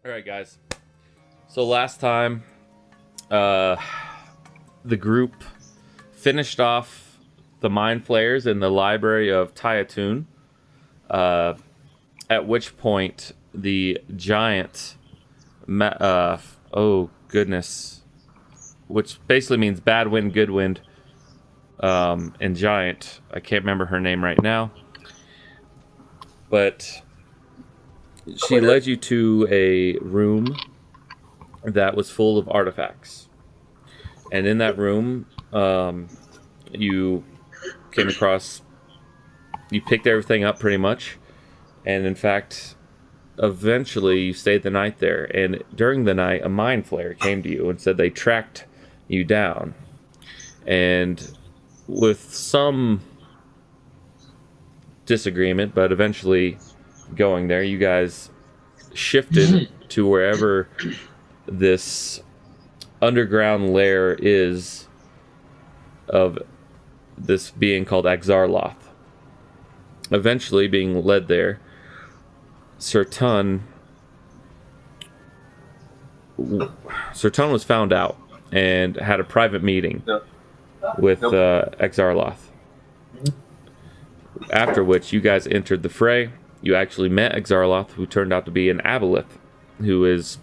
All right, guys. So last time, the group finished off the mind flayers in the library of Tyatun. At which point, the giant, oh goodness, which basically means bad wind, good wind, and giant. I can't remember her name right now, but she led you to a room that was full of artifacts. And in that room, you came across, you picked everything up pretty much. And in fact, eventually you stayed the night there. And during the night, a mind flayer came to you and said they tracked you down. And with some disagreement, but eventually going there, you guys shifted to wherever this underground lair is of this being called Axar'loth. Eventually being led there, Sertan was found out and had a private meeting with Axar'loth. After which you guys entered the fray. You actually met Axar'loth, who turned out to be an aboleth, who is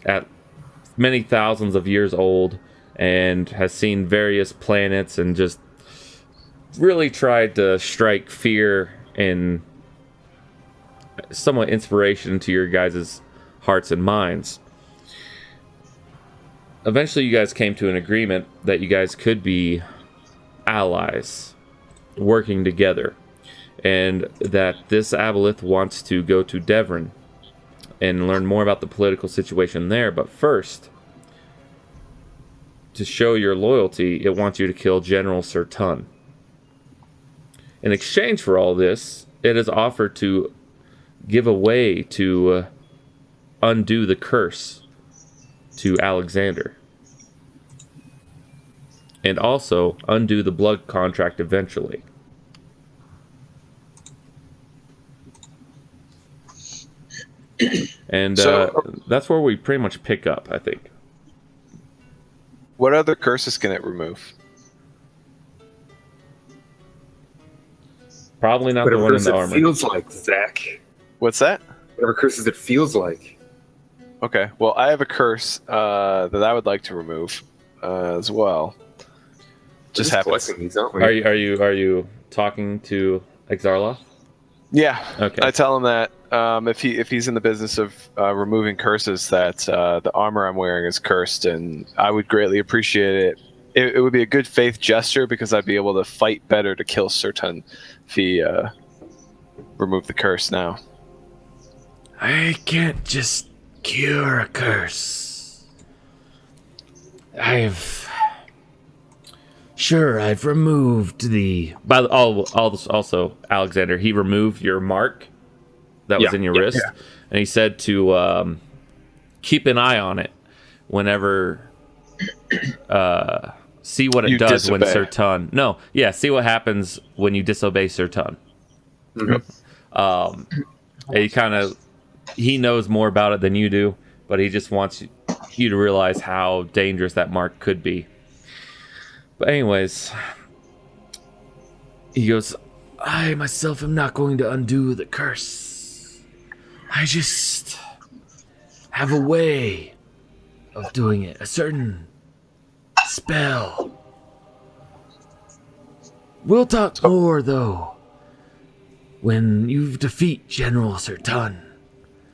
at many thousands of years old and has seen various planets and just really tried to strike fear and somewhat inspiration into your guys' hearts and minds. Eventually you guys came to an agreement that you guys could be allies working together, and that this aboleth wants to go to Devon and learn more about the political situation there. But first, to show your loyalty, it wants you to kill General Sertan. In exchange for all this, it has offered to give a way to undo the curse to Alexander. And also undo the blood contract eventually. And that's where we pretty much pick up, I think. What other curses can it remove? Probably not the one in the armor. Whatever curse it feels like, Zach. What's that? Whatever curses it feels like. Okay, well, I have a curse that I would like to remove as well. Just happens. Collecting these, aren't we? Are you talking to Axar'loth? Yeah. Okay. I tell him that if he's in the business of removing curses, that the armor I'm wearing is cursed, and I would greatly appreciate it. It would be a good faith gesture because I'd be able to fight better to kill Sertan if he removed the curse now. I can't just cure a curse. I've removed the... Also, Alexander, he removed your mark that was in your wrist, and he said to keep an eye on it whenever... see what it does disobey. when Sertan... No, yeah, see what happens when you disobey Sertan. Mm-hmm. And he knows more about it than you do, but he just wants you to realize how dangerous that mark could be. But anyways, he goes, I myself am not going to undo the curse. I just have a way of doing it. A certain spell. We'll talk more, though, when you defeat General Sertan.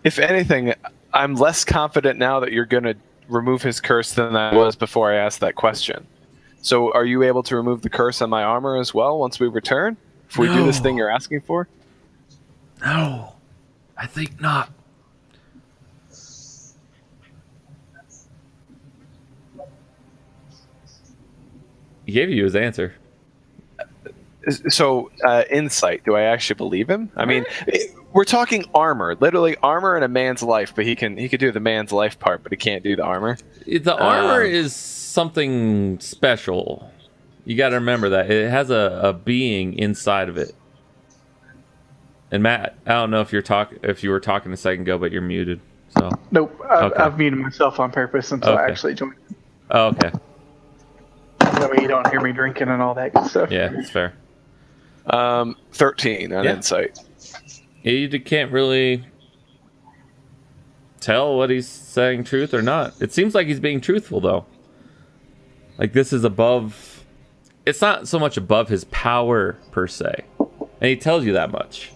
If anything, I'm less confident now that you're going to remove his curse than I was before I asked that question. So are you able to remove the curse on my armor as well once we return? If we do this thing you're asking for? No, I think not. he gave you his answer. So, insight. Do I actually believe him? I mean, we're talking armor. Literally armor in a man's life, but he could do the man's life part, but he can't do the armor. The armor is something special. You got to remember that. It has a being inside of it. And Matt, I don't know if you were talking a second ago, but you're muted. So. Nope. Okay. I've muted myself on purpose until I Okay. actually joined. Oh, okay. That way you don't hear me drinking and all that good stuff. Yeah, it's fair. 13 on Yeah. insight. You can't really tell what he's saying truth or not. It seems like he's being truthful, though. Like, this is above... It's not so much above his power, per se. And he tells you that much.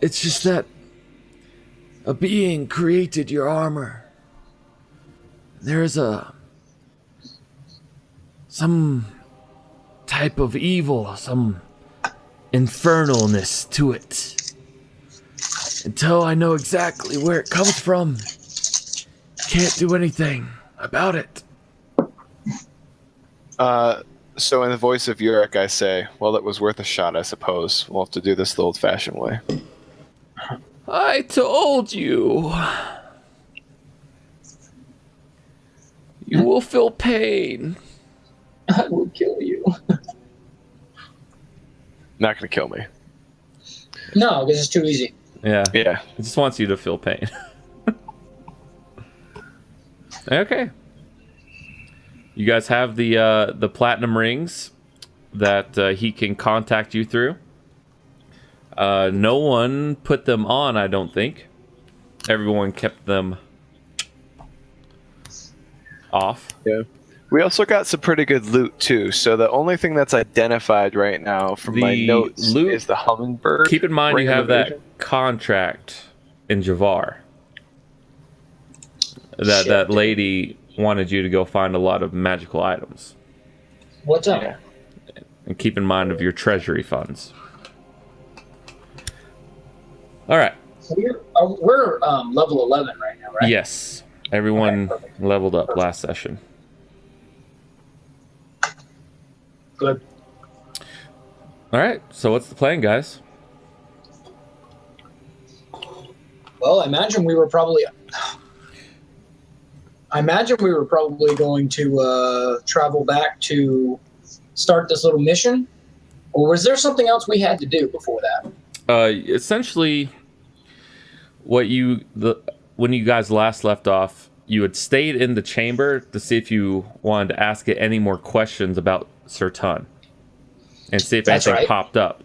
It's just that a being created your armor. There's some type of evil, some infernalness to it. Until I know exactly where it comes from, can't do anything about it. So in the voice of Yurik, I say, well, it was worth a shot, I suppose. We'll have to do this the old-fashioned way. I told you. You will feel pain. I will kill you. Not going to kill me. No, because it's too easy. Yeah. Yeah. He just wants you to feel pain. Okay. You guys have the platinum rings that he can contact you through. No one put them on, I don't think. Everyone kept them off. Yeah. We also got some pretty good loot, too. So the only thing that's identified right now from my The notes loot- is the hummingbird. Keep in mind ring you of have that evasion. contract in Javar. That Shit, that dude. lady wanted you to go find a lot of magical items. What's up? Yeah. And keep in mind of your treasury funds. All right. So we're level 11 right now, right? Yes. Everyone Okay, perfect. leveled up last session. Good. All right. So what's the plan, guys? Well, I imagine we were probably going to travel back to start this little mission, or was there something else we had to do before that? Essentially, when you guys last left off, you had stayed in the chamber to see if you wanted to ask it any more questions about Sir Tun and see if That's anything right. popped up.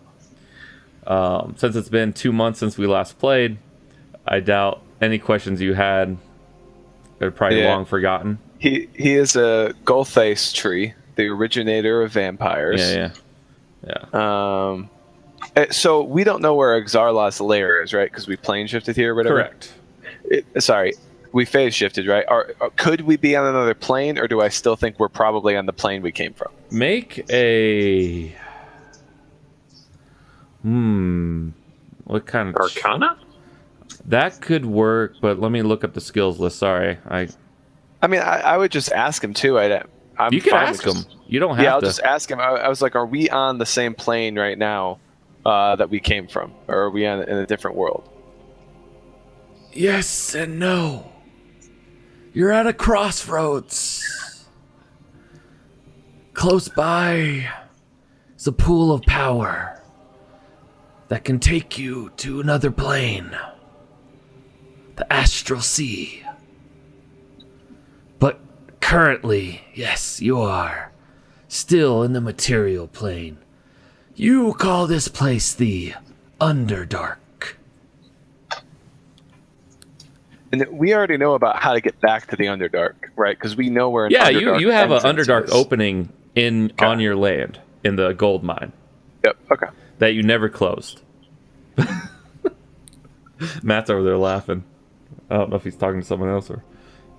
Since it's been 2 months since we last played, I doubt any questions you had are probably Yeah. long forgotten. He is a Golthace tree, the originator of vampires. Yeah. So we don't know where Axar'loth's lair is, right? Because we plane shifted here or whatever. Correct. Sorry, we phase shifted, right? Or could we be on another plane, or do I still think we're probably on the plane we came from? Make a... What kind of... Arcana? That could work, but let me look up the skills list. Sorry. I mean, I would just ask him too. I'm You can fine ask with him. just- You don't have Yeah, I'll to. just ask him. I was like, are we on the same plane right now that we came from? Or are we in a different world? Yes and no. You're at a crossroads. Close by is a pool of power that can take you to another plane. The astral sea. But currently, yes, you are still in the material plane. You call this place the Underdark. And we already know about how to get back to the Underdark, right? Because we know where. Yeah, Underdark you have an entrance Underdark is. opening Okay. on your land in the gold mine Yep. Okay. that you never closed. Matt's over there laughing. I don't know if he's talking to someone else or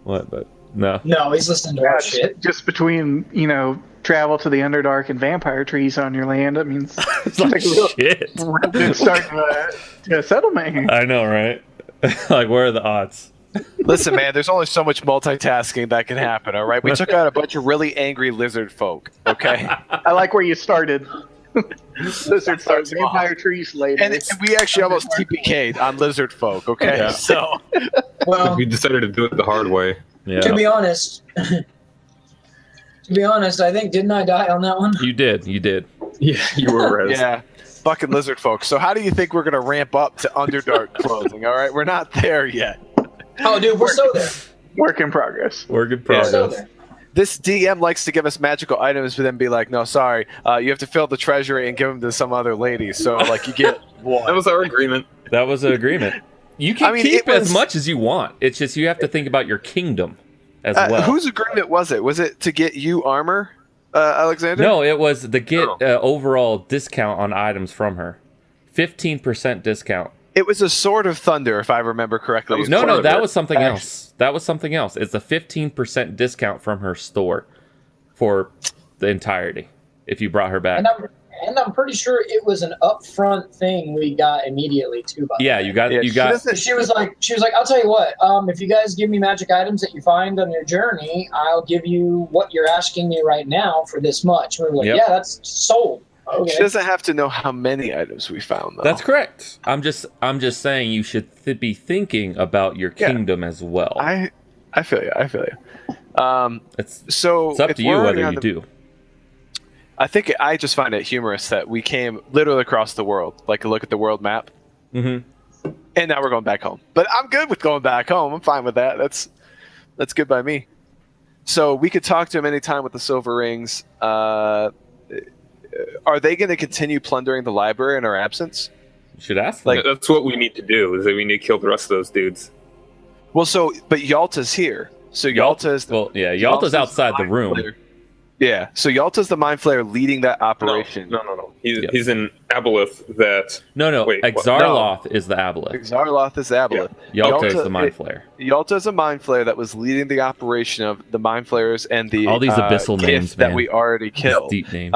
what, but no. No, he's listening to our shit. Just between, travel to the Underdark and vampire trees on your land, that means It's like, shit. real good start to a settlement here. I know, right? Like, where are the odds? Listen, man. There's only so much multitasking that can happen. All right. We took out a bunch of really angry lizard folk. Okay. I like where you started. Lizard starts folk, vampire trees later. And we actually almost TPK'd on lizard folk. Okay. Yeah. So. Well, We decided to do it the hard way. Yeah. to be honest, I think, didn't I die on that one? You did. Yeah, you were res. Yeah. Fucking lizard folk. So how do you think we're gonna ramp up to Underdark closing? All right, we're not there yet. Oh, dude, we're so there. Work in progress. Work in We're so progress. there. This DM likes to give us magical items, but then be like, no, sorry, you have to fill the treasury and give them to some other lady. So, like, you get one. That was our agreement. That was an agreement. You can keep it was- as much as you want. It's just you have to think about your kingdom as well. Whose agreement was it? Was it to get you armor, Alexander? No, it was the get Oh. overall discount on items from her. 15% discount. It was a Sword of Thunder, if I remember correctly. That was No, part no, of that it. was something else. That was something else. It's a 15% discount from her store for the entirety if you brought her back. And I'm pretty sure it was an upfront thing we got immediately too. By the Yeah, way. you got Yeah, you got She was like, I'll tell you what. If you guys give me magic items that you find on your journey, I'll give you what you're asking me right now for this much. And we were like, Yep. yeah, that's sold. Okay. She doesn't have to know how many items we found, though. That's correct. I'm just saying you should be thinking about your Yeah. kingdom as well. I feel you. I feel you. It's So up if to you we're already whether on you the- do. I think I just find it humorous that we came literally across the world, like a look at the world map, Mm-hmm. and now we're going back home. But I'm good with going back home. I'm fine with that. That's good by me. So we could talk to him anytime with the silver rings. Are they going to continue plundering the library in our absence? You should ask them. Like- That's what we need to do. Is that we need to kill the rest of those dudes. Well, but Yalta's here. So Yalta is Yalta's outside the mind room. flayer. Yeah. So Yalta's the mind flayer leading that operation. No. He's, Yeah. he's in Aboleth that... No. Wait, what? Axar'loth is the aboleth. Axar'loth is Aboleth. Yalta is Yalta- the mind flayer. Yalta is a mind flayer that was leading the operation of the mind flayers and the All these abyssal Kith names, that man. we already killed. Deep names.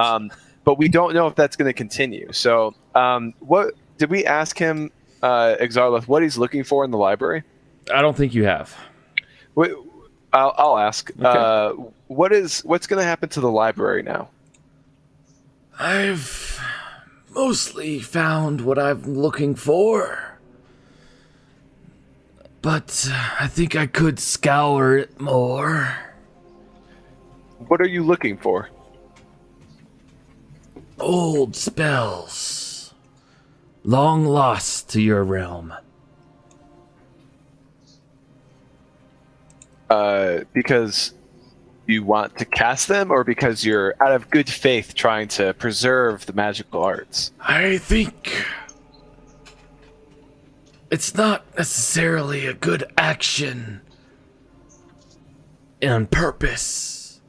But we don't know if that's going to continue. So, what did we ask him, Axar'loth, what he's looking for in the library? I don't think you have. I'll ask. Okay. What's going to happen to the library now? I've mostly found what I'm looking for. But I think I could scour it more. What are you looking for? Old spells. Long lost to your realm. Because you want to cast them, or because you're out of good faith trying to preserve the magical arts? I think it's not necessarily a good action on purpose.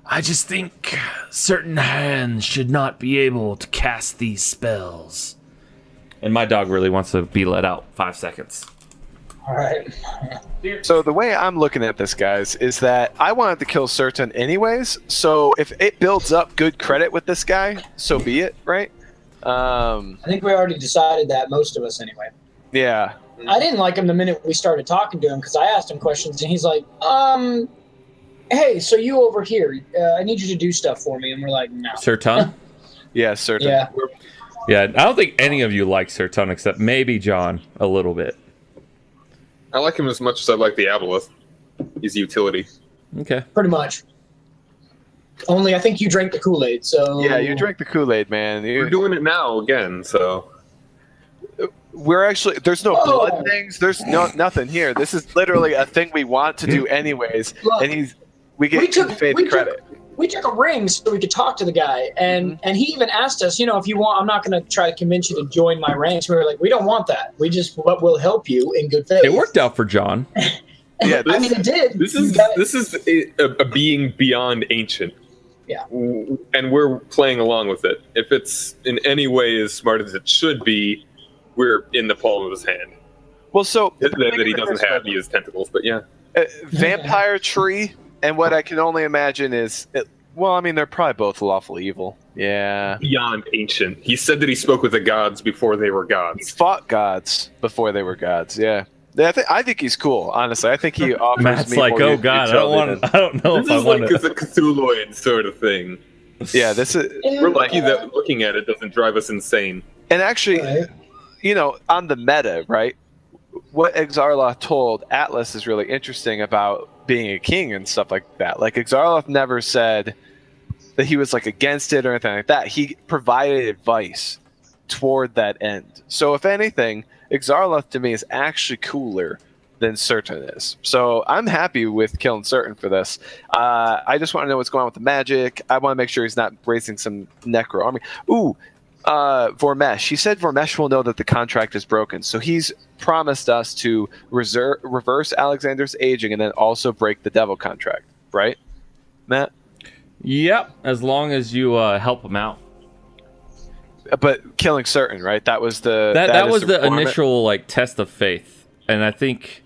I just think certain hands should not be able to cast these spells. And my dog really wants to be let out. 5 seconds. All right. So the way I'm looking at this, guys, is that I wanted to kill Certain anyways. So if it builds up good credit with this guy, so be it, right? I think we already decided that, most of us anyway. Yeah. I didn't like him the minute we started talking to him because I asked him questions and he's like, hey, so you over here, I need you to do stuff for me. And we're like, no. Sir Tun? Yeah, Certain. Yeah. Yeah, I don't think any of you like Sir Tun except maybe John a little bit. I like him as much as I like the Aboleth. He's utility. Okay. Pretty much. Only I think you drank the Kool-Aid, so... Yeah, you drank the Kool-Aid, man. We're doing it now again, so... We're actually, there's no Oh. blood things. There's nothing here. This is literally a thing we want to do anyways. Look, And we get good faith credit. We took a ring so we could talk to the guy, and he even asked us, if you want, I'm not going to try to convince you to join my ranks. We were like, we don't want that. But we'll help you in good faith. It worked out for John. Yeah, I mean, it did. This You is got it. this is a being beyond ancient. Yeah. And we're playing along with it. If it's in any way as smart as it should be, we're in the palm of his hand. Well, so That he doesn't have his tentacles, but yeah. vampire tree, and what I can only imagine is, they're probably both lawful evil. Yeah. Beyond ancient. He said that he spoke with the gods before they were He gods. fought gods before they were gods. Yeah. I think he's cool. Honestly, I think he offers Matt's me like, more oh god, utility I don't know This if I is want like to. a Cthulhuoid sort of thing. Yeah, this is, We're lucky that looking at it doesn't drive us insane. and actually, Right. on the meta, right? What Axar'loth told Atlas is really interesting about being a king and stuff like that. Like, Axar'loth never said that he was like against it or anything like that. He provided advice toward that end. So if anything, Axar'loth to me is actually cooler than Certain is. So I'm happy with killing Certain for this. I just want to know what's going on with the magic. I want to make sure he's not raising some necro army. Ooh, Vormesh. He said Vormesh will know that the contract is broken. So he's promised us to reverse Alexander's aging and then also break the devil contract, right, Matt? Yep, as long as you help him out. But killing Certain, right? That was the That was the requirement? initial like test of faith, and I think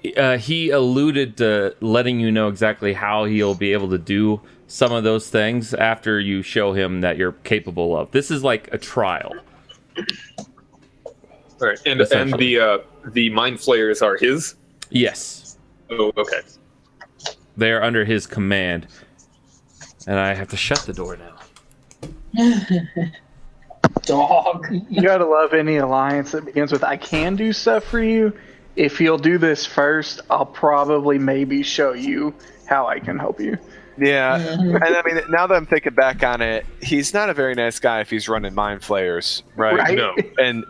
he alluded to letting you know exactly how he'll be able to do some of those things after you show him that you're capable of. This is like a trial. All right, and the mind flayers are his. Yes, Oh, okay. they are under his command, and I have to shut the door now. Dog. You gotta love any alliance that begins with "I can do stuff for you." If you'll do this first, I'll probably maybe show you how I can help you. Yeah, and I mean, now that I'm thinking back on it, he's not a very nice guy if he's running mind flayers, right? Right. No. And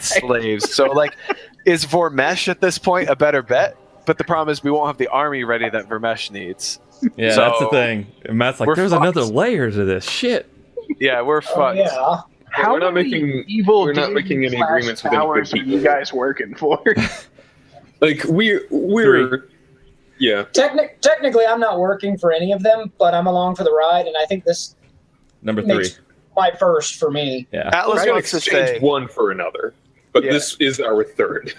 slaves. So, like, is Vormesh at this point a better bet? But the problem is we won't have the army ready that Vormesh needs. Yeah, So, that's the thing. And Matt's like, we're there's fucked. another layer to this shit. Yeah, we're Oh, fucked. yeah. How We're not many making- evil we're not making any deity/powers agreements with any good are you people. guys working for? Like we're yeah. Technically, I'm not working for any of them, but I'm along for the ride, and I think this Number 3. makes my first for me. Yeah. Atlas We're gonna wants to exchange say. one for another, but Yeah. this is our third.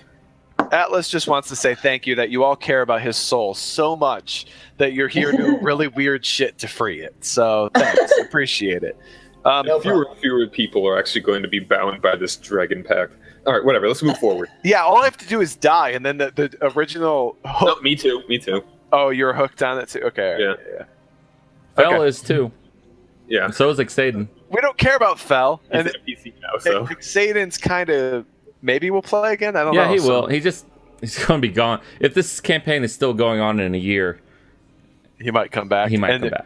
Atlas just wants to say thank you that you all care about his soul so much that you're here doing really weird shit to free it. So thanks, appreciate it. No Fewer people are actually going to be bound by this dragon pact. All right, whatever. Let's move forward. Yeah, all I have to do is die, and then the original No, hook. me too. Me too. Oh, you're hooked on it too. Okay. Yeah. Fell Okay. is too. Yeah. And so is Xaden. We don't care about Fell, He's and on PC now, so Xaden's kind of maybe we'll play again. I don't know. Yeah, he So will. He's going to be gone. If this campaign is still going on in a year, he might come back. he might and come back.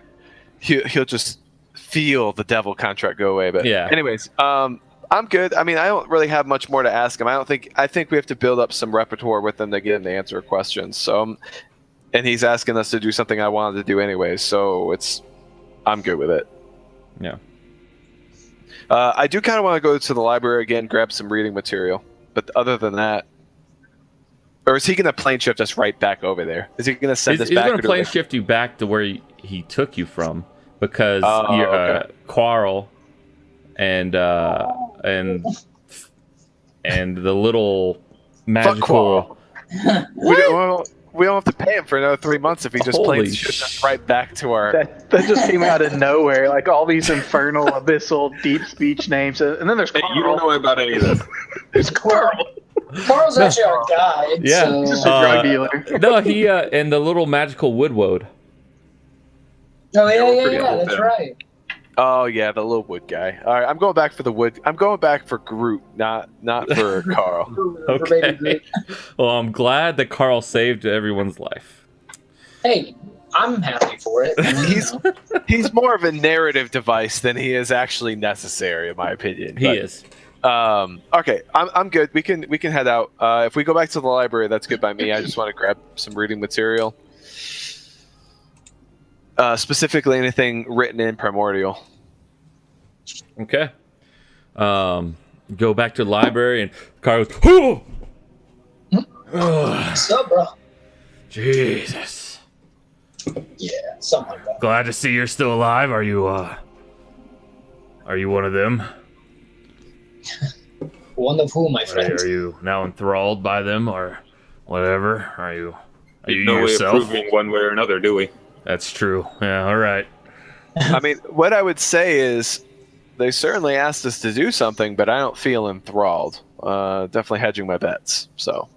He'll just feel the devil contract go away. But Yeah. Anyways, I'm good. I mean, I don't really have much more to ask him. I think we have to build up some repertoire with him to get him to answer questions. So, and he's asking us to do something I wanted to do anyways. So I'm good with it. Yeah. I do kind of want to go to the library again, grab some reading material. But other than that, or is he going to plane shift us right back over there? Is he going to send He's us back? going to plane shift you back to where he took you from, because you're okay. Quarrel and the little magical. We don't have to pay him for another 3 months if he just Holy planes shifts us right back to our. That just came out of nowhere, like all these infernal, abyssal, deep speech names, and then there's hey, Carl. you don't know about any of this. There's Carl. Carl's actually our guide. Yeah. So. He's just a drug dealer. No, he and the little magical woodwode. Oh Yeah, we're pretty yeah. old That's then. right. Oh yeah, the little wood guy. All right, I'm going back for the wood. I'm going back for Groot, not for Carl. For baby Okay. Groot. Well, I'm glad that Carl saved everyone's life. Hey, I'm happy for it. He's more of a narrative device than he is actually necessary, in my opinion. He But, is. Okay, I'm good. We can head out. If we go back to the library, that's good by me. I just want to grab some reading material. Specifically, anything written in Primordial. Okay. Go back to the library, and Carl goes, "Oh, What's up, bro? Jesus. Yeah, something like that. Glad to see you're still alive. Are you one of them? One of who, my friend? Are you now enthralled by them or whatever? Are you No way of yourself? proving one way or another, do we? That's true. Yeah, all right. I mean, what I would say is they certainly asked us to do something, but I don't feel enthralled. Definitely hedging my bets. So,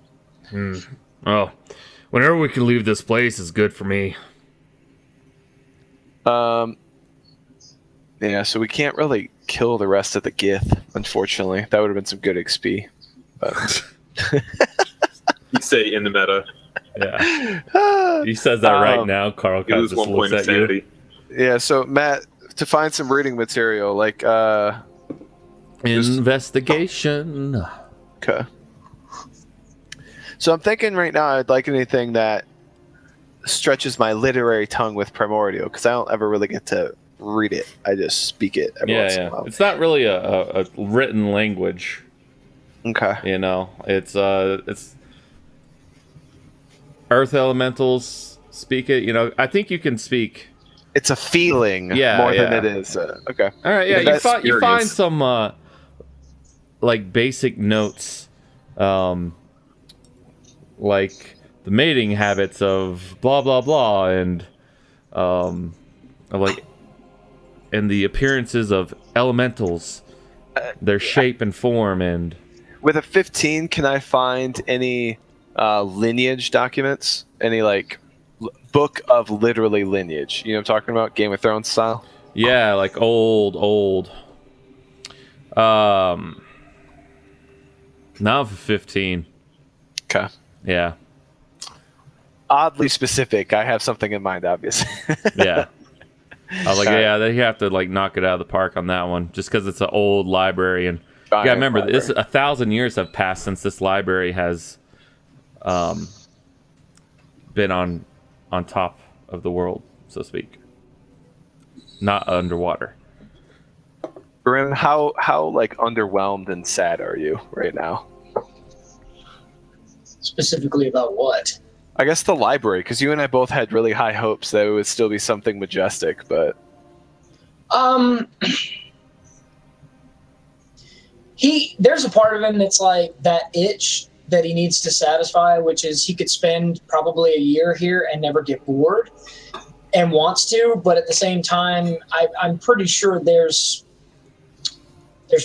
Well, whenever we can leave this place is good for me. yeah, so we can't really kill the rest of the Gith, unfortunately. That would have been some good XP. But You say in the meta, He says that right now. Carl you kind of lose just 1 point looks of at you. sanity. yeah, so Matt, to find some reading material, like Investigation. okay. So I'm thinking right now I'd like anything that stretches my literary tongue with primordial, because I don't ever really get to read it. I just speak it every once in a while. It's not really a written language. Okay. You know, it's earth elementals speak it. You know, I think you can speak. It's a feeling more than it is. Okay. All right. Yeah, you find some like basic notes, like the mating habits of blah blah blah, and like and the appearances of elementals, their shape and form, and with a 15, can I find any lineage documents? Any like book of literally lineage? You know what I'm talking about? Game of Thrones style? Yeah, like old. Now for 15. Okay. Yeah. Oddly specific. I have something in mind, obviously. Yeah. I was like, yeah, they have to like knock it out of the park on that one, just because it's an old library, and yeah, remember this 1,000 years have passed since this library has been on top of the world, so to speak, not underwater. Barim, how like underwhelmed and sad are you right now? Specifically about what? I guess the library, because you and I both had really high hopes that it would still be something majestic, but there's a part of him that's like that itch that he needs to satisfy, which is he could spend probably a year here and never get bored, and wants to, but at the same time, I'm pretty sure there's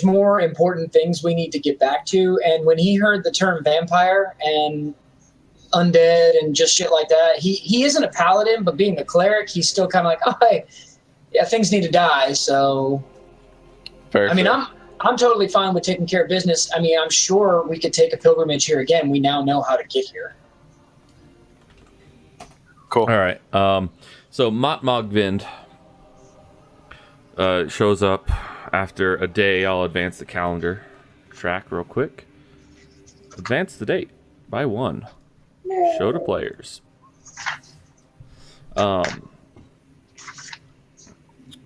more important things we need to get back to. And when he heard the term vampire and undead and just shit like that, he isn't a paladin, but being a cleric, he's still kind of like, oh, hey, yeah, things need to die. So, I mean, I'm totally fine with taking care of business. I mean, I'm sure we could take a pilgrimage here again. We now know how to get here. Cool. All right. So Mott Mogvind shows up after a day. I'll advance the calendar track real quick. Advance the date by 1. Show to players.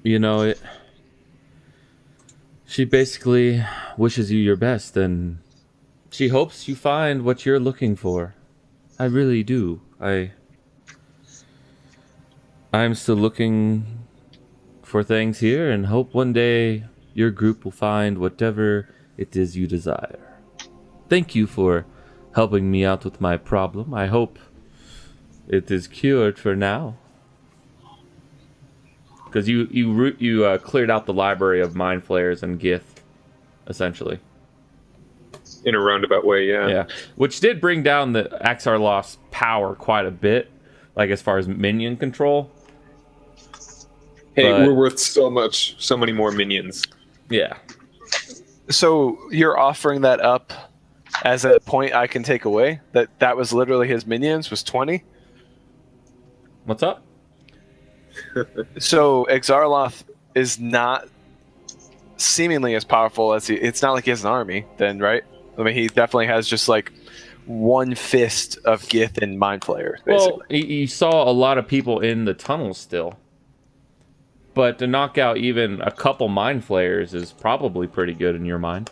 You know, she basically wishes you your best, and she hopes you find what you're looking for. I really do. I'm still looking for things here, and hope one day your group will find whatever it is you desire. Thank you for helping me out with my problem. I hope it is cured for now. Because you cleared out the library of mind flayers and Gith, essentially. In a roundabout way, yeah. Yeah, which did bring down the Axar'loth's power quite a bit, like as far as minion control. Hey, But we're worth so many more minions. Yeah. so you're offering that up as a point I can take away? That was literally his minions was 20? What's up? So Axar'loth is not seemingly as powerful as it's not like he has an army then, right? I mean, he definitely has just like one fist of Gith and Mind Flayer, basically. Well, you saw a lot of people in the tunnels still. But to knock out even a couple mind flayers is probably pretty good in your mind.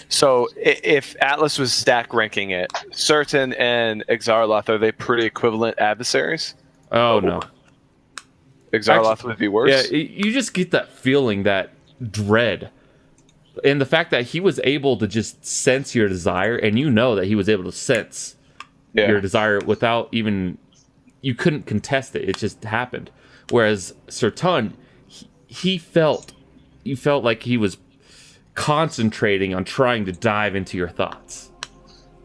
So if Atlas was stack ranking it, Certain and Axar'loth, are they pretty equivalent adversaries? Oh, no. Axar'loth would be worse? Yeah, you just get that feeling, that dread. And the fact that he was able to just sense your desire, and you know that he was able to sense your desire without even... You couldn't contest it. It just happened. Whereas Certain, you felt like he was concentrating on trying to dive into your thoughts.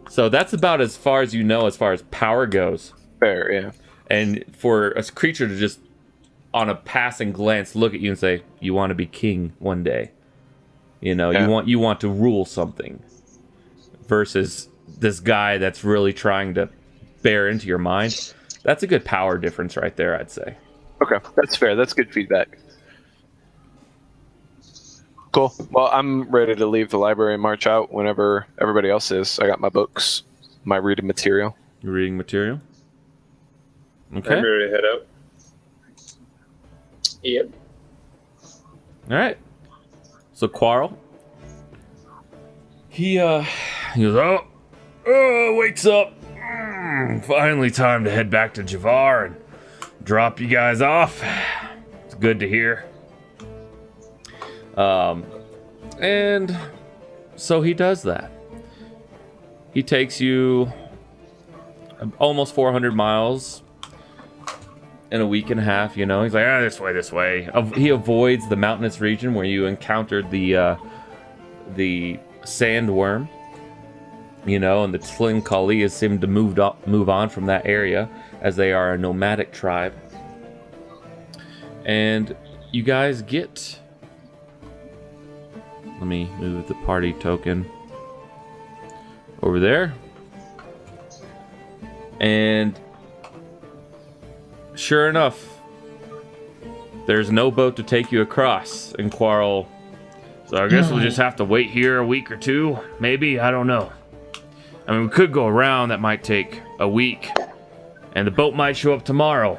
So that's about as far as you know as far as power goes. Fair, yeah. And for a creature to just, on a passing glance, look at you and say, you want to be king one day. You know, you want to rule something. Versus this guy that's really trying to bear into your mind. That's a good power difference right there, I'd say. Okay, that's fair. That's good feedback. Cool. Well, I'm ready to leave the library and march out whenever everybody else is. I got my books, my reading material. You're reading material. Okay. I'm ready to head out. Yep. All right. So Quarrel, he goes, wakes up. Finally, time to head back to Javar and drop you guys off. It's good to hear. And so he does that. He takes you almost 400 miles in a week and a half, you know. He's like, this way. He avoids the mountainous region where you encountered the sandworm, you know, and the Tlin Kali seem to move on from that area as they are a nomadic tribe. And you guys get... Let me move the party token over there. And sure enough, there's no boat to take you across in Quarrel. So I guess we'll just have to wait here a week or two. Maybe, I don't know. I mean, we could go around. That might take a week. And the boat might show up tomorrow.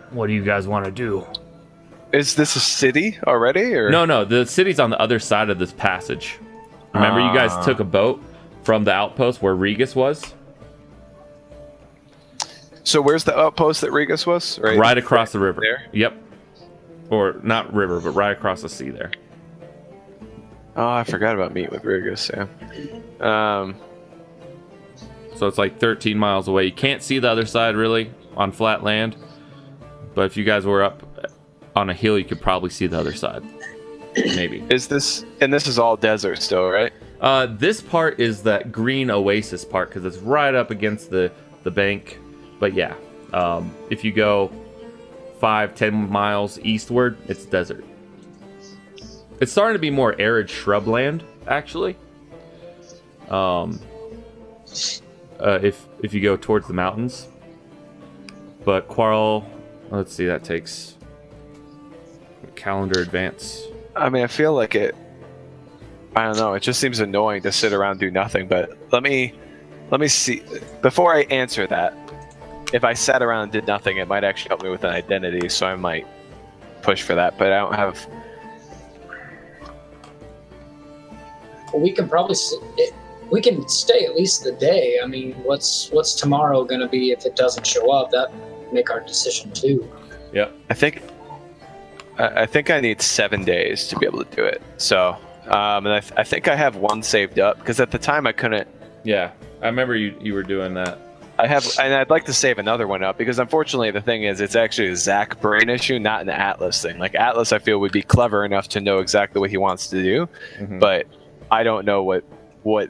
What do you guys want to do? Is this a city already? Or? No, the city's on the other side of this passage. Remember, you guys took a boat from the outpost where Regus was? So where's the outpost that Regus was? Right across the river. There? Yep. Or not river, but right across the sea there. Oh, I forgot about meeting with Regus, yeah. So it's like 13 miles away. You can't see the other side, really, on flat land. But if you guys were up on a hill, you could probably see the other side. Maybe. Is this is all desert still, right? This part is that green oasis part, because it's right up against the bank. But yeah, if you go 5-10 miles eastward, it's desert. It's starting to be more arid shrubland, actually. If you go towards the mountains. But Quarrel, let's see, that takes a calendar advance. I mean, I feel like I don't know, it just seems annoying to sit around and do nothing, but let me see. Before I answer that, if I sat around and did nothing, it might actually help me with an identity, so I might push for that, but I don't have... Well, we can probably we can stay at least the day. I mean, what's tomorrow going to be if it doesn't show up? That make our decision too. Yep. I think I need 7 days to be able to do it. So, and I think I have one saved up because at the time I couldn't. Yeah, I remember you were doing that. I have, and I'd like to save another one up because unfortunately the thing is it's actually a Zach brain issue, not an Atlas thing. Like Atlas, I feel would be clever enough to know exactly what he wants to do, but I don't know what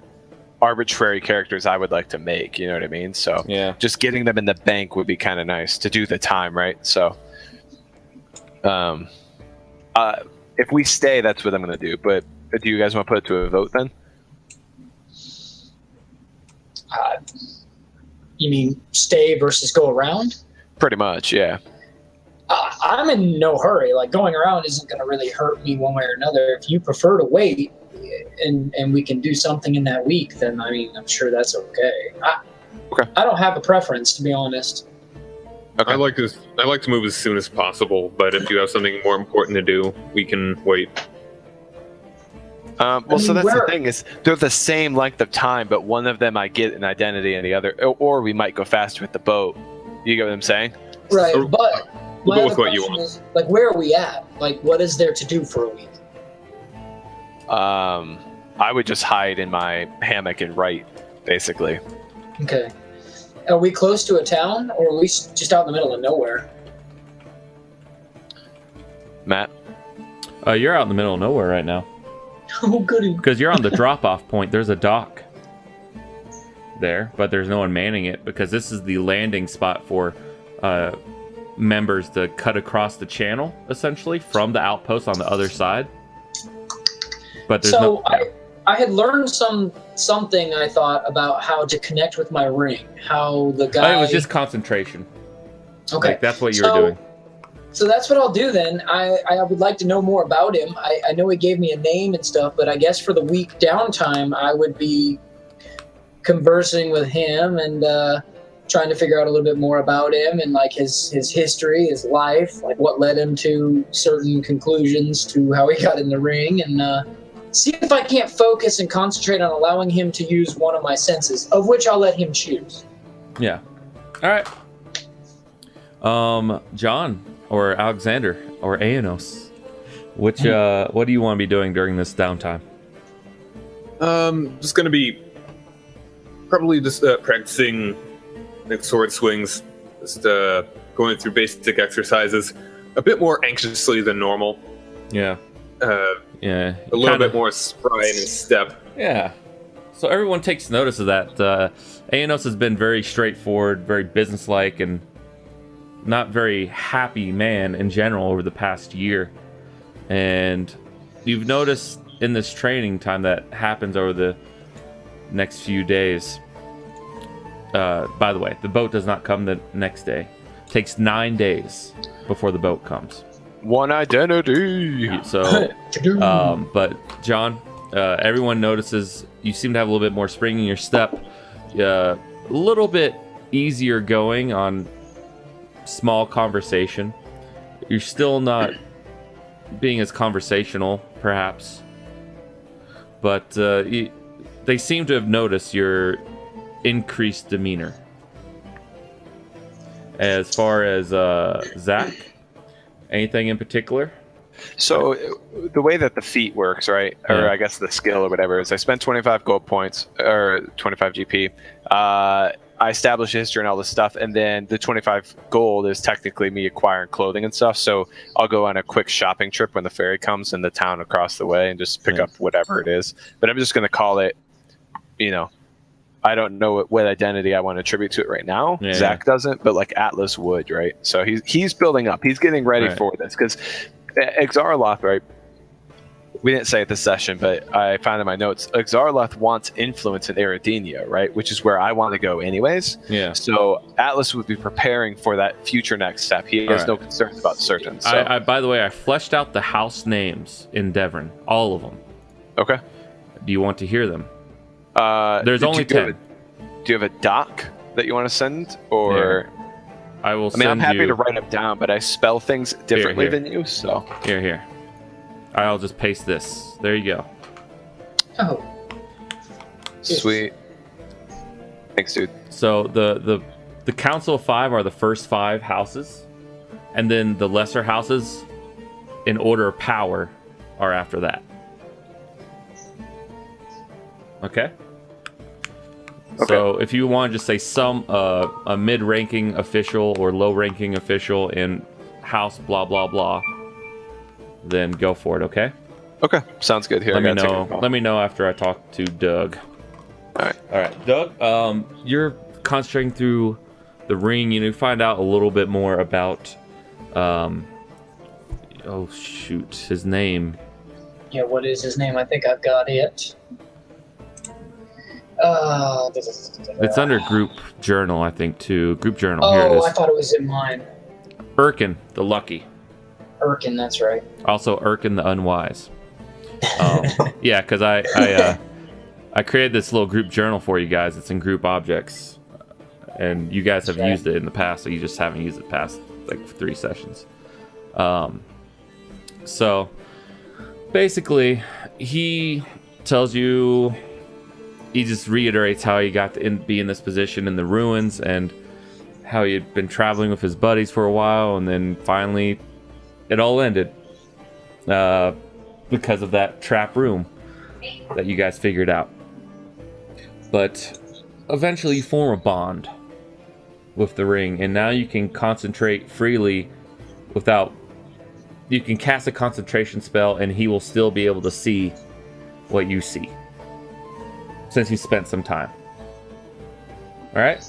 arbitrary characters I would like to make. You know what I mean? So yeah, just getting them in the bank would be kind of nice to do the time, right? So, if we stay, that's what I'm gonna do. But do you guys want to put it to a vote then? You mean stay versus go around? Pretty much, yeah. I'm in no hurry. Like going around isn't going to really hurt me one way or another. If you prefer to wait and we can do something in that week, then I mean, I'm sure that's okay. I don't have a preference, to be honest. Okay. I like to move as soon as possible, but if you have something more important to do, we can wait. Well, so that's the thing is they're the same length of time, but one of them I get an identity and the other, or we might go faster with the boat. You get what I'm saying? Right, but We'll my go other with what you question want. is, like, where are we at? Like, what is there to do for a week? I would just hide in my hammock and write, basically. Okay. Are we close to a town, or are we just out in the middle of nowhere? Matt? You're out in the middle of nowhere right now. Oh, goody. Because you're on the drop-off point. There's a dock there, but there's no one manning it because this is the landing spot for members to cut across the channel, essentially, from the outpost on the other side. But there's I had learned something, I thought, about how to connect with my ring. How the guy... it was just concentration. Okay. Like, that's what you were doing. So that's what I'll do then. I would like to know more about him. I know he gave me a name and stuff, but I guess for the week downtime, I would be conversing with him and trying to figure out a little bit more about him and like his history, his life, like what led him to certain conclusions to how he got in the ring, and see if I can't focus and concentrate on allowing him to use one of my senses, of which I'll let him choose. Yeah. All right. John or Alexander or Aenos, which what do you want to be doing during this downtime? Just gonna be probably just practicing like sword swings, just going through basic exercises a bit more anxiously than normal. Yeah. Yeah. A little bit more spry in his step. Yeah. So everyone takes notice of that. Aenos has been very straightforward, very businesslike, and not very happy man in general over the past year. And you've noticed in this training time that happens over the next few days. By the way, the boat does not come the next day. It takes 9 days before the boat comes. One identity. So, but John, everyone notices you seem to have a little bit more spring in your step. A little bit easier going on small conversation. You're still not being as conversational, perhaps. But they seem to have noticed your increased demeanor. As far as Zach, anything in particular? So the way that the feat works, right, or I guess the skill or whatever, is I spend 25 gold points or 25 GP. I establish a history and all this stuff, and then the 25 gold is technically me acquiring clothing and stuff. So I'll go on a quick shopping trip when the ferry comes in the town across the way and just pick up whatever it is. But I'm just going to call it, I don't know what identity I want to attribute to it right now. Yeah. Zach doesn't, but like Atlas would, right? So he's building up. He's getting ready for this because Axar'loth, right? We didn't say it this session, but I found in my notes, Axar'loth wants influence in Eridania, right? Which is where I want to go anyways. Yeah. So Atlas would be preparing for that future next step. He has no concerns about certain. So. I by the way, I fleshed out the house names in Devon, all of them. Okay. Do you want to hear them? There's only 10. Do you have a doc that you want to send, or? Yeah. I will. I'm happy to write them down, but I spell things differently than you. So here. I'll just paste this. There you go. Oh. Sweet. Thanks, dude. So the Council of 5 are the first 5 houses, and then the lesser houses, in order of power, are after that. Okay. So if you want to just say a mid-ranking official or low-ranking official in house blah blah blah, then go for it. Okay. Okay, sounds good. Here, Let me know after I talk to Doug. All right, Doug. You're concentrating through the ring. You find out a little bit more about. Oh shoot, his name. Yeah, what is his name? I think I've got it. It's under group journal, I think, too. Group journal. Here it Oh, is. I thought it was in mine. Erkin the Lucky. Erkin, that's right. Also, Erkin the Unwise. Yeah, because I created this little group journal for you guys. It's in group objects, and you guys have used it in the past, so you just haven't used it past like 3 sessions. So basically, he tells you. He just reiterates how he got to be in this position in the ruins and how he had been traveling with his buddies for a while, and then finally it all ended because of that trap room that you guys figured out. But eventually you form a bond with the ring, and now you can concentrate freely without... You can cast a concentration spell and he will still be able to see what you see, since you spent some time. All right.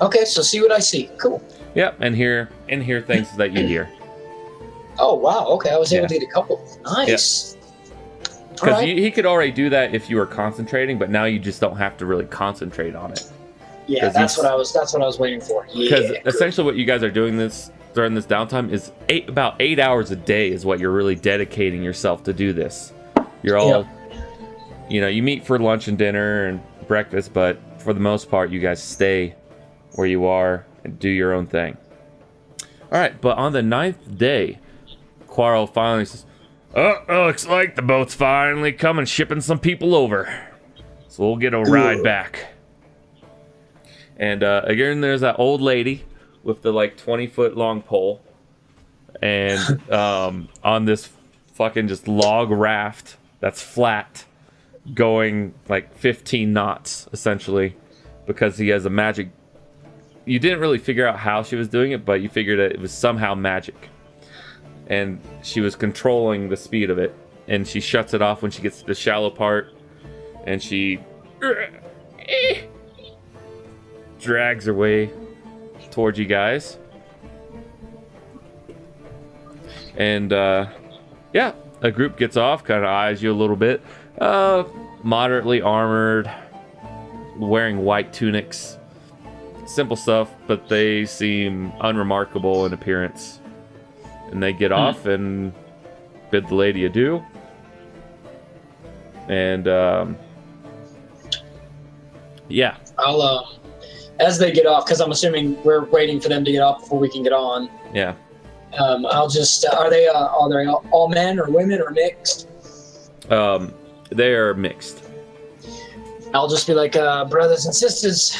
Okay, so see what I see. Cool. Yep, and hear things that you hear. Oh wow. Okay, I was able to get a couple. Nice. Because he could already do that if you were concentrating, but now you just don't have to really concentrate on it. Yeah, that's what I was waiting for. Because essentially, what you guys are doing this during this downtime is about 8 hours a day is what you're really dedicating yourself to do this. You're all, you meet for lunch and dinner and breakfast, but for the most part, you guys stay where you are and do your own thing. All right, but on the 9th day, Quarrel finally says, "Oh, looks like the boat's finally coming, shipping some people over. So we'll get a ride back." And again, there's that old lady with the 20-foot long pole, and on this fucking just log raft that's flat, going 15 knots essentially, because he has a magic. You didn't really figure out how she was doing it, but you figured that it was somehow magic, and she was controlling the speed of it. And she shuts it off when she gets to the shallow part, and she drags her way towards you guys. And yeah, a group gets off, kind of eyes you a little bit. Moderately armored, wearing white tunics. Simple stuff, but they seem unremarkable in appearance. And they get off and bid the lady adieu. And yeah. I'll as they get off, because I'm assuming we're waiting for them to get off before we can get on. Yeah. I'll just are they all men or women or mixed? They are mixed. I'll just be like, brothers and sisters,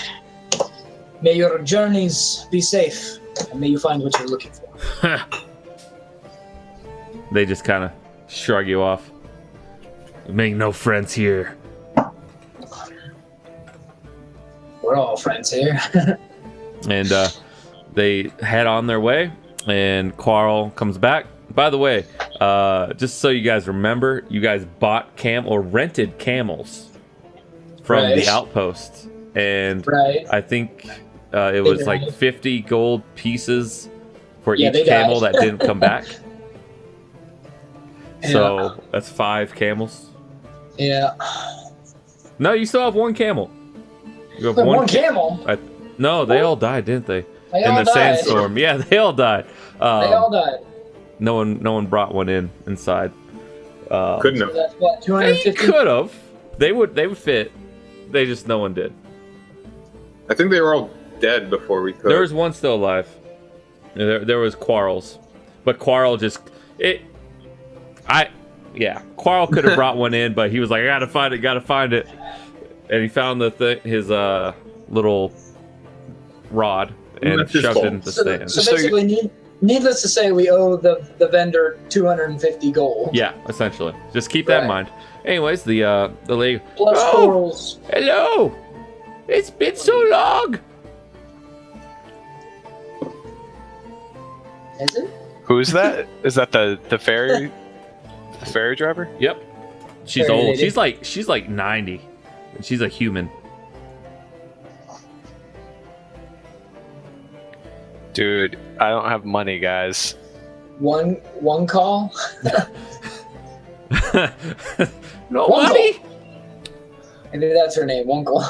may your journeys be safe, and may you find what you're looking for. They just kind of shrug you off. Make no friends here. We're all friends here. And they head on their way, and Quarrel comes back. By the way, just so you guys remember, you guys bought or rented camels from the outpost, and I think it was 50 gold pieces for each camel that didn't come back. So that's 5 camels. Yeah. No, you still have 1 camel. You have one camel? No, they all died, didn't they? They in all the died. sandstorm. Yeah, they all died. They all died. No one brought one inside. Couldn't So have. that's what, They 250? could have. They would fit. They just no one did. I think they were all dead before we could. There was one still alive. There was Quarrel's, but Quarrel Quarrel could have brought one in, but he was like, I gotta find it, and he found his little rod and That's his shoved fault. it in the stand. So basically, needless to say, we owe the vendor 250 gold. Yeah, essentially. Just keep that in mind. Anyways, the lady. Plus corals. Hello. It's been so long. Is it? Who's that? Is that the ferry? The ferry driver? Yep. She's Ferry old. lady. She's like 90. And she's a human. Dude, I don't have money, guys. One call? No One money. Maybe that's her name. One call.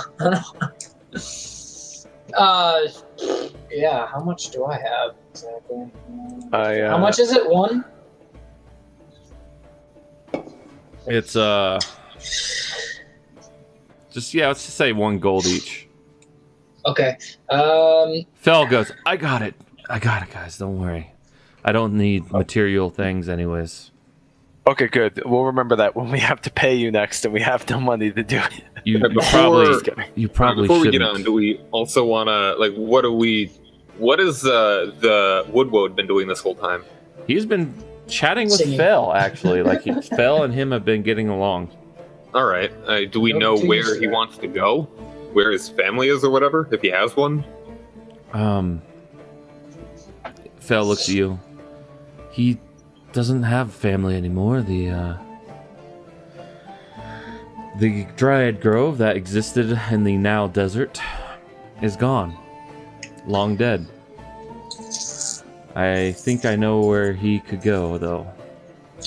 Yeah. How much do I have exactly? How much is it? 1? It's let's just say 1 gold each. Okay. Fel goes, I got it, guys. Don't worry. I don't need material things, anyways. Okay, good. We'll remember that when we have to pay you next and we have no money to do it. You Before- probably Before we shouldn't. get on, do we also want to what has the Woodwode been doing this whole time? He's been chatting with Singing. Fel, actually. Fel and him have been getting along. All right. Do we know where he wants to go? Where his family is or whatever, if he has one? Fel looks at you. He doesn't have family anymore. The Dryad Grove that existed in the now desert is gone. Long dead. I think I know where he could go, though.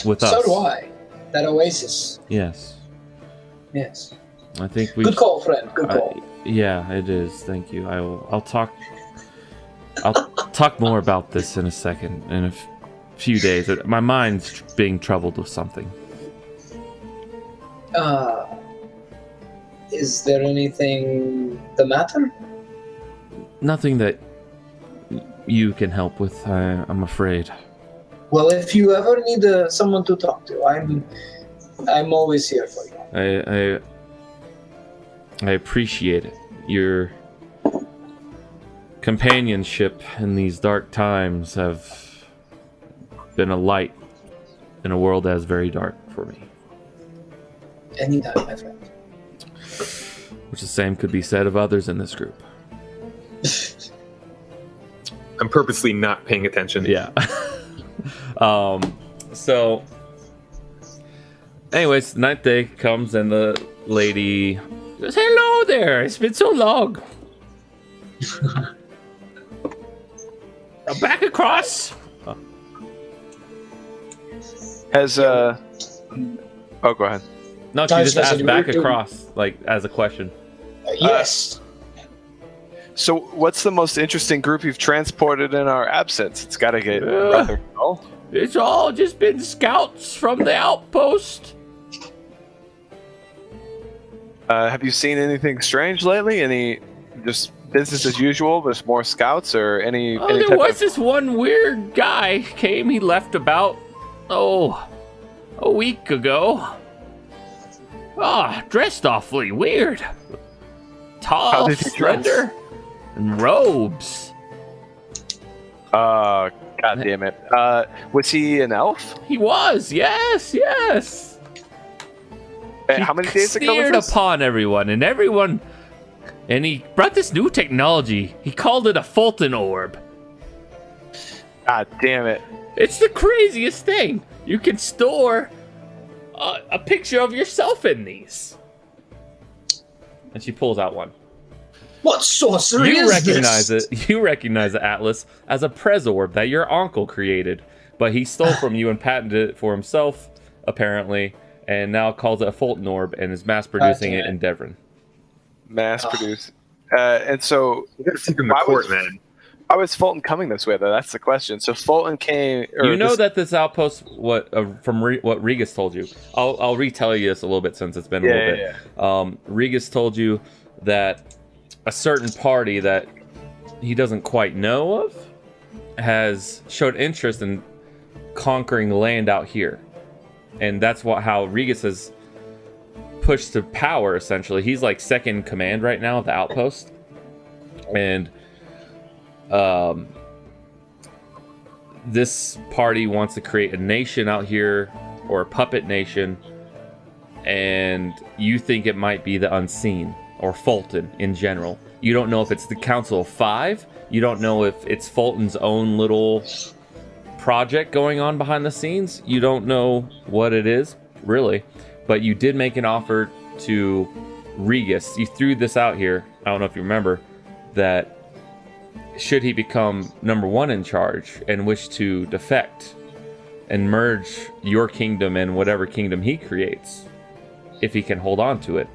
With us. So do I. That oasis. Yes. Yes. I think we. Good call, friend. Good call. Yeah, it is. Thank you. I'll talk talk more about this in a second, in a few days. My mind's being troubled with something. Is there anything the matter? Nothing that you can help with, I'm afraid. Well, if you ever need someone to talk to, I'm always here for you. I appreciate it. Your companionship in these dark times have been a light in a world that is very dark for me. Anytime, my friend. Which the same could be said of others in this group. I'm purposely not paying attention. Yeah. So, anyways, the ninth day comes and the lady goes, "Hello there, it's been so long. Back across." Has oh, go ahead. No, she just asked back across, like, as a question. Yes. So, what's the most interesting group you've transported in our absence? It's got to get rather dull. It's all just been scouts from the outpost. Have you seen anything strange lately? Any just business as usual, just more scouts or any? Oh, any there type was of... this one weird guy came. He left about, a week ago. Dressed awfully weird. How Tall, did he dress? slender, and robes. God damn it. Was he an elf? He was, yes. How many days ago was Sneered this? upon everyone, and he brought this new technology. He called it a Fulton orb. God damn it. It's the craziest thing. You can store a picture of yourself in these. And she pulls out one. What sorcery You is recognize this? it. You recognize the Atlas as a Prez orb that your uncle created, but he stole from you and patented it for himself, apparently, and now calls it a Fulton orb and is mass producing it in Devon. Mass produced. And so, You gotta take him to court, man. why was Fulton coming this way, though? That's the question. So Fulton came... You know that this outpost, what Regus told you. I'll retell you this a little bit since it's been a little bit. Yeah. Regus told you that a certain party that he doesn't quite know of has showed interest in conquering land out here. And that's how Regus has pushed to power, essentially. He's like second in command right now of the outpost. And this party wants to create a nation out here, or a puppet nation, and you think it might be the Unseen, or Fulton in general. You don't know if it's the Council of Five. You don't know if it's Fulton's own little project going on behind the scenes. You don't know what it is, really. But you did make an offer to Regus. You threw this out here, I don't know if you remember, that should he become number one in charge and wish to defect and merge your kingdom and whatever kingdom he creates, if he can hold on to it,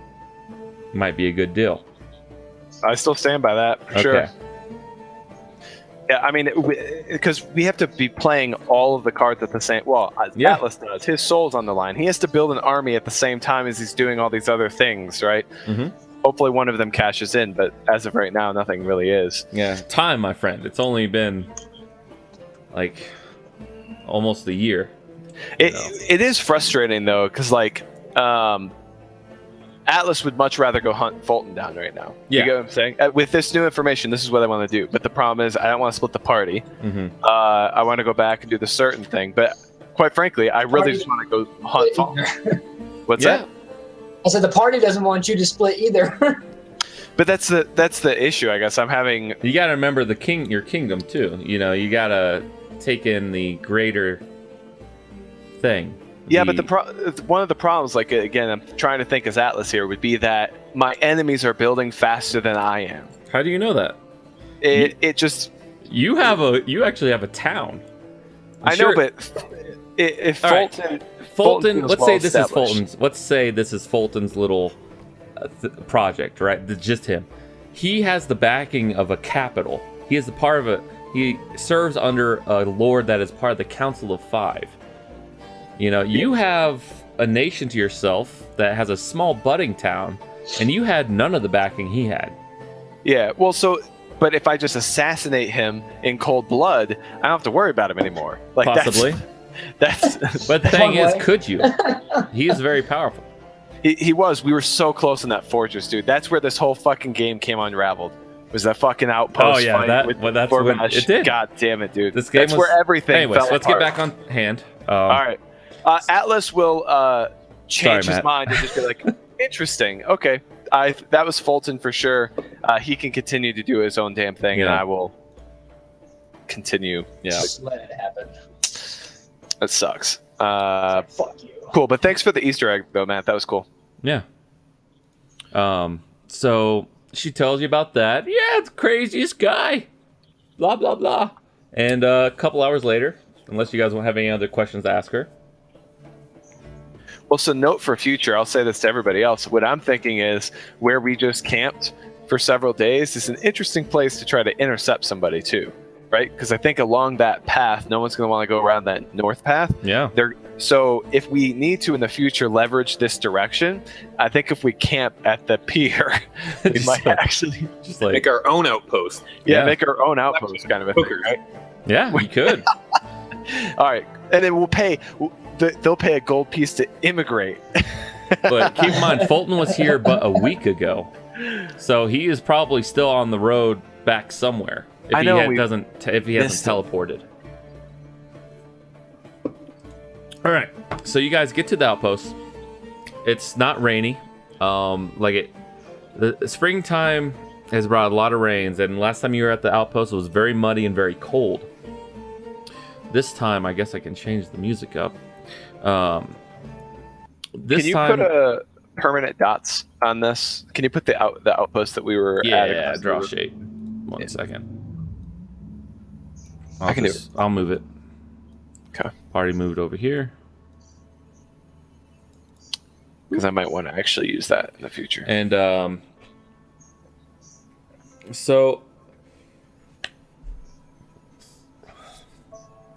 might be a good deal. I still stand by that, for sure. Yeah, I mean, because we have to be playing all of the cards at the same... Well, Yeah. Atlas does. His soul's on the line. He has to build an army at the same time as he's doing all these other things, right? Mm-hmm. Hopefully one of them cashes in, but as of right now, nothing really is. Yeah, time, my friend. It's only been like almost a year. It is frustrating though, because like Atlas would much rather go hunt Fulton down right now. Yeah. You get what I'm saying? With this new information, this is what I want to do. But the problem is, I don't want to split the party. Mm-hmm. I want to go back and do the certain thing. But quite frankly, I really just want to go hunt Fulton. What's that? I said the party doesn't want you to split either. But that's the issue, I guess. I'm having... You got to remember your kingdom too. You know, you got to take in the greater thing. Yeah, but one of the problems, like, again, I'm trying to think as Atlas here, would be that my enemies are building faster than I am. How do you know that? It just... You actually have a town. I know, but if Fulton, feels let's say this is well-established. Fulton's. Let's say this is Fulton's little project, right? Just him. He has the backing of a capital. He is the part of a he serves under a lord that is part of the Council of Five. You know, you have a nation to yourself that has a small budding town, and you had none of the backing he had. Yeah, well, but if I just assassinate him in cold blood, I don't have to worry about him anymore. Like, Possibly. That's But the thing is, way. could you? He is very powerful. he was. We were so close in that fortress, dude. That's where this whole fucking game came unraveled. Was that fucking outpost? Oh, yeah, fight with that's when Gorbash. it did. God damn it, dude. This game That's was, where everything. Anyways, fell let's apart. get back on hand. All right, Atlas will change Sorry, his Matt. mind and just be like, "Interesting, okay." That was Fulton for sure. He can continue to do his own damn thing, and Yeah. I will continue. Yeah. Just let it happen. That sucks. Fuck you. Cool, but thanks for the Easter egg, though, Matt. That was cool. Yeah. So she tells you about that. Yeah, it's the craziest guy. Blah, blah, blah. And a couple hours later, unless you guys won't have any other questions to ask her. Well, so note for future, I'll say this to everybody else. What I'm thinking is where we just camped for several days is an interesting place to try to intercept somebody too, right? Because I think along that path, no one's going to want to go around that north path. Yeah. So if we need to in the future leverage this direction, I think if we camp at the pier, we Just might like- actually Just like, Make our own outpost. Yeah. make our own outpost kind of a thing, Hookers. right? yeah, we could. All right, and then they'll pay a gold piece to immigrate. But keep in mind, Fulton was here but a week ago. So he is probably still on the road back somewhere. If I know he we hasn't missed him. teleported. All right. So you guys get to the outpost. It's not rainy. The springtime has brought a lot of rains, and last time you were at the outpost, it was very muddy and very cold. This time, I guess I can change the music up. This Can you time, put permanent dots on this? Can you put the outpost that we were at? yeah, across the draw river? shape. One second. I can do I'll move it. Okay. Party moved over here. Because I might want to actually use that in the future. And so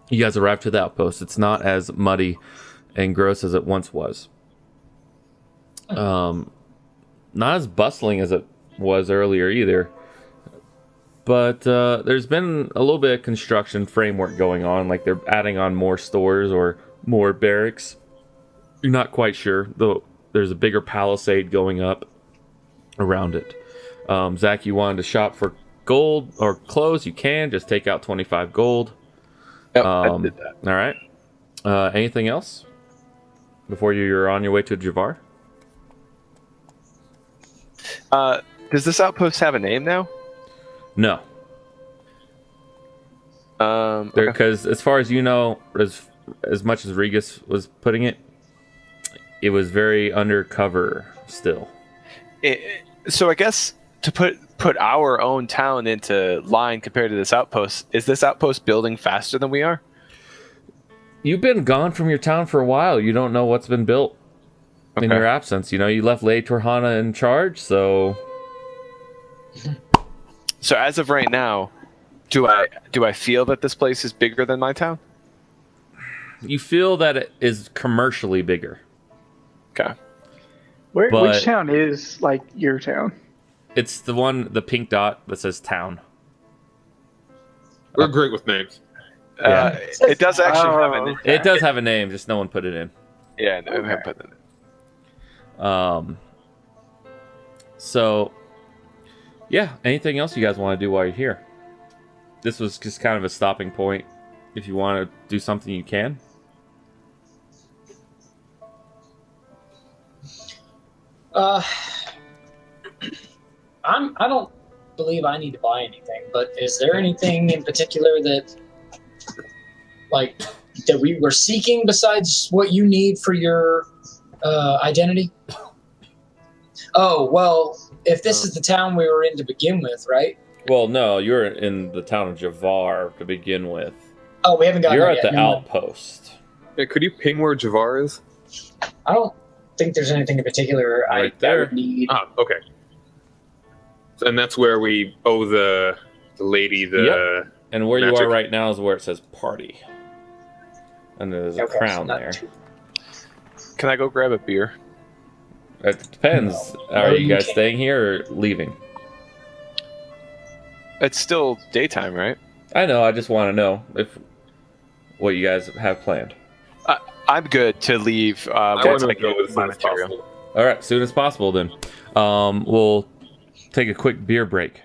you guys arrive to the outpost. It's not as muddy and gross as it once was. Not as bustling as it was earlier either. But there's been a little bit of construction framework going on, like they're adding on more stores or more barracks. You're not quite sure, though. There's a bigger palisade going up around it. Zach, you wanted to shop for gold or clothes? You can just take out 25 gold. Yep, I did that. All right. Anything else before you're on your way to Javar? Does this outpost have a name now? No, Okay. because as far as you know, as much as Regis was putting it, it was very undercover still. So I guess to put our own town into line compared to this outpost, is this outpost building faster than we are? You've been gone from your town for a while. You don't know what's been built in Okay. your absence. You know, you left Lady Torhana in charge, so So as of right now, do I feel that this place is bigger than my town? you feel that it is commercially bigger. Okay. Which But- town is like your town? It's the pink dot that says town. We're great with names. It does actually have an. Oh. It does have a name, just no one put it in. Yeah, no, we haven't put that in. So, yeah, anything else you guys want to do while you're here? This was just kind of a stopping point. If you want to do something, you can. I don't believe I need to buy anything, but is there anything in particular that we were seeking besides what you need for your identity? Oh, well, if this is the town we were in to begin with, right? Well, no, you're in the town of Javar to begin with. Oh, we haven't gotten You're there at yet. the No. outpost. Yeah, could you ping where Javar is? I don't think there's anything in particular Right I there. would need. Ah, okay. So, and that's where we owe the lady the And where you Magic. are right now is where it says party. And there's a Okay, crown not there. Can I go grab a beer? It depends. No. Are No, you you guys can't. staying here or leaving? It's still daytime, right? I know. I just want to know what you guys have planned. I'm good to leave. I Once want I to go get as my soon as material. possible. All right, soon as possible then. We'll take a quick beer break.